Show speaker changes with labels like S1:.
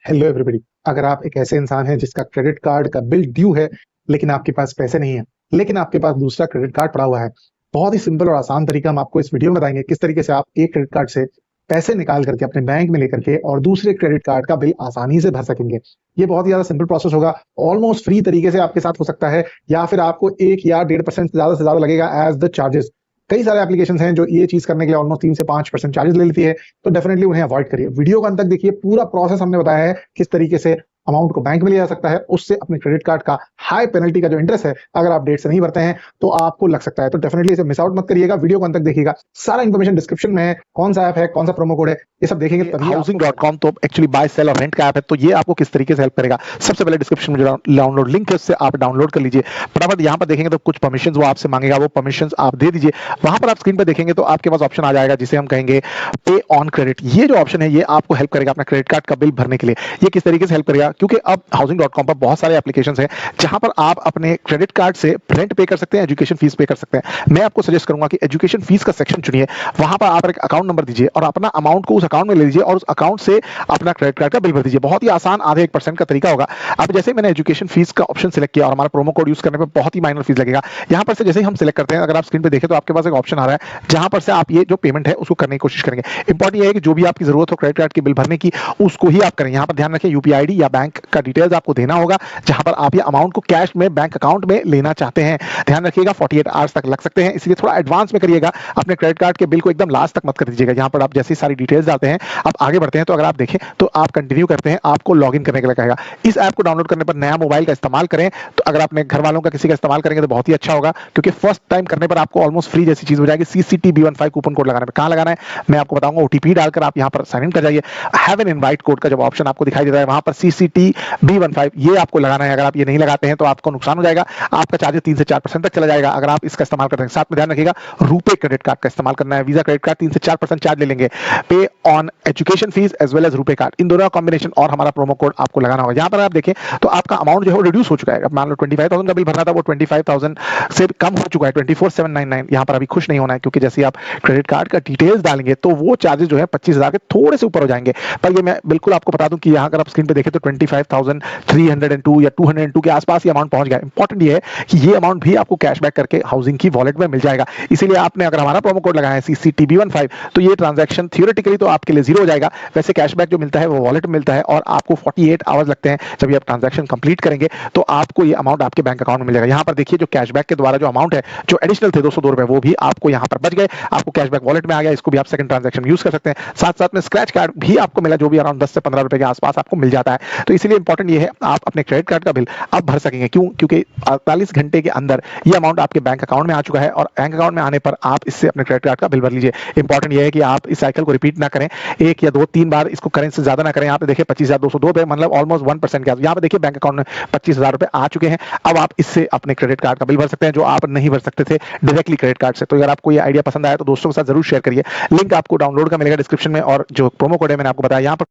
S1: Hello everybody. अगर आप एक ऐसे इंसान हैं जिसका क्रेडिट कार्ड का बिल ड्यू है लेकिन आपके पास पैसे नहीं है, लेकिन आपके पास दूसरा क्रेडिट कार्ड पड़ा हुआ है, बहुत ही सिंपल और आसान तरीका हम आपको इस वीडियो में बताएंगे किस तरीके से आप एक क्रेडिट कार्ड से पैसे निकाल करके अपने बैंक में लेकर के और दूसरे क्रेडिट कार्ड का बिल आसानी से भर सकेंगे। ये बहुत ही ज्यादा सिंपल प्रोसेस होगा, ऑलमोस्ट फ्री तरीके से आपके साथ हो सकता है, या फिर आपको 1 या 1.5% से ज्यादा लगेगा एज द चार्जेस। कई सारे एप्लीकेशन हैं जो ये चीज करने के लिए ऑलमोस्ट 3 से 5% चार्जेस ले लेती है, तो डेफिनेटली उन्हें अवॉइड करिए। वीडियो को अंत तक देखिए, पूरा प्रोसेस हमने बताया है किस तरीके से अमाउंट को बैंक में लिया जा सकता है, उससे अपने क्रेडिट कार्ड का हाई पेनल्टी का जो इंटरेस्ट है अगर आप डेट से नहीं भरते हैं तो आपको लग सकता है। तो डेफिनेटली इसे मिस आउट मत करिएगा, वीडियो को अंत तक देखिएगा। सारा इन्फॉर्मेशन डिस्क्रिप्शन में है, कौन सा ऐप है, कौन सा प्रोमो कोड है, ये सब देखेंगे तभी
S2: हाउसिंग.com तो एक्चुअली बाय सेल और रेंट का ऐप है, तो ये आपको किस तरीके से हेल्प करेगा। सबसे पहले डिस्क्रिप्शन में जो डाउनलोड लिंक है उससे आप डाउनलोड कर लीजिए। फटाफट यहाँ पर देखेंगे तो कुछ परमिशंस वो आपसे मांगेगा, वो परमिशंस आप दे दीजिए। वहां पर आप स्क्रीन पर देखेंगे तो आपके पास ऑप्शन आ जाएगा जिसे हम कहेंगे पे ऑन क्रेडिट। ये जो ऑप्शन है ये आपको हेल्प करेगा अपना क्रेडिट कार्ड का बिल भरने के लिए। ये किस तरीके से हेल्प करेगा, क्योंकि अब हाउसिंग.com पर बहुत सारे एप्लीकेशंस हैं जहां पर आप अपने क्रेडिट कार्ड से रेंट पे कर सकते हैं, एजुकेशन फीस पे कर सकते हैं। मैं आपको सजेस्ट करूंगा कि एजुकेशन फीस का सेक्शन चुनिए, वहां पर आप एक अकाउंट नंबर दीजिए और अपना अमाउंट को उस अकाउंट में ले लीजिए और उस अकाउंट से अपना क्रेडिट कार्ड का बिल भर दीजिए। बहुत ही आसान, आधे 1% का तरीका होगा। अब जैसे मैंने एजुकेशन फीस का ऑप्शन सिलेक्ट किया और हमारा प्रोमो कोड यूज करने पर बहुत ही माइनर फीस लगेगा। यहां पर से जैसे ही हम सिलेक्ट करते हैं, अगर आप स्क्रीन पे देखें तो आपके पास एक ऑप्शन आ रहा है जहां पर से आप ये जो पेमेंट है उसको करने की कोशिश करेंगे। इंपॉर्टेंट ये है कि जो भी आपकी जरूरत हो क्रेडिट कार्ड के बिल भरने की, उसको ही आप करें। यहां पर ध्यान रखें यूपीआई आईडी या बैंक का डिटेल्स आपको देना होगा जहां पर आप ये अमाउंट को कैश में बैंक अकाउंट में लेना चाहते हैं। ध्यान रखिएगा 48 आवर्स तक लग सकते हैं, इसलिए थोड़ा एडवांस में करिएगा। अपने क्रेडिट कार्ड के बिल को एकदम लास्ट तक मत कर दीजिएगा। यहां पर आप जैसी सारी डिटेल्स डालते हैं, आप आगे बढ़ते हैं तो अगर आप देखें तो आप कंटिन्यू करते हैं, आपको लॉगिन करने के लिए कहेगा। इस ऐप को डाउनलोड करने पर नया मोबाइल का इस्तेमाल करें, तो अगर अपने घर वालों का किसी का इस्तेमाल करेंगे तो बहुत ही अच्छा होगा, क्योंकि फर्स्ट टाइम करने पर आपको ऑलमोस्ट फ्री जैसी चीज हो जाएगी। CCTB15 कूपन कोड लगाना है। कहां लगाना है मैं आपको बताऊंगा। OTP डालकर आप यहां पर साइन इन कर जाइए। हैव एन इनवाइट कोड का जब ऑप्शन आपको दिखाई देता है वहां पर CCTB15 ये आपको लगाना है। अगर आप ये नहीं लगाते हैं तो आपको नुकसान हो जाएगा, आपका चार्जेस 3 से 4% तक चला जाएगा अगर आप इसका इस्तेमाल करते हैं। साथ में ध्यान रखिएगा रुपे क्रेडिट कार्ड का इस्तेमाल करना है। वीजा क्रेडिट कार्ड 3 से 4% चार्ज ले लेंगे। Pay on education fees as well as RuPay card, इन दोनों का कॉम्बिनेशन और हमारा प्रोमो कोड आपको लगाना होगा। यहां पर आप देखें तो आपका अमाउंट जो है वो रिड्यूस हो चुका है। मान लो 25,000 का बिल भरना था, वो 25,000 से कम हो चुका है, 24,799। यहां पर अभी खुश नहीं होना है, क्योंकि जैसे आप क्रेडिट कार्ड का डिटेल्स डालेंगे तो वो चार्जेस जो है 25,000 के थोड़े से ऊपर हो जाएंगे। पर ये मैं बिल्कुल आपको बता दूं कि यहां अगर आप स्क्रीन पे देखें तो 25,302 या 202 के आसपास ये अमाउंट पहुंच गया। इंपॉर्टेंट ये है कि ये अमाउंट भी आपको कैशबैक करके हाउसिंग की वॉलेट में मिल जाएगा। इसीलिए आपने अगर हमारा प्रोमो कोड लगाया है CCTB15, तो ये ट्रांजैक्शन थियोरेटिकली तो आपके लिए जीरो हो जाएगा। वैसे कैशबैक जो मिलता है वो वॉलेट में मिलता है और आपको 48 आवर्स लगते हैं। जब ये आप ट्रांजैक्शन कंप्लीट करेंगे तो आपको ये अमाउंट आपके बैंक अकाउंट में मिल जाएगा। यहां पर देखिए जो कैशबैक के द्वारा जो अमाउंट है, जो एडिशनल थे 202 रुपए, वो भी आपको यहां पर बच गए। आपको कैशबैक वॉलेट में आ गया, इसको भी आप सेकंड ट्रांजैक्शन यूज कर सकते हैं। साथ साथ में स्क्रैच कार्ड भी आपको मिला, जो भी अराउंड 10 से 15 रुपए के आसपास आपको मिल जाता है। तो इसीलिए इंपॉर्टेंट ये है आप अपने क्रेडिट कार्ड का बिल आप भर सकेंगे। क्यों? क्योंकि 48 घंटे के अंदर ये अमाउंट आपके बैंक अकाउंट में आ चुका है और बैंक अकाउंट में आने पर आप इससे अपने क्रेडिट कार्ड का बिल भर लीजिए। इंपॉर्टेंट ये है कि आप इस साइकिल को रिपीट ना करें, 1 या 2 3 बार इसको करें, से ज्यादा ना करें। यहाँ पे देखिए 25,202 रुपए, मतलब ऑलमोस्ट 1% के। यहाँ पे देखिए बैंक अकाउंट में 25,000 रुपए आ चुके हैं। अब आप इससे अपने क्रेडिट कार्ड का बिल भर सकते हैं, जो आप नहीं भर सकते थे डायरेक्टली क्रेडिट कार्ड से। तो अगर आपको ये आइडिया पसंद आया तो दोस्तों के साथ जरूर शेयर करिए। लिंक आपको डाउनलोड का मिलेगा डिस्क्रिप्शन में, और जो प्रोमो कोड है मैंने आपको बताया यहाँ पर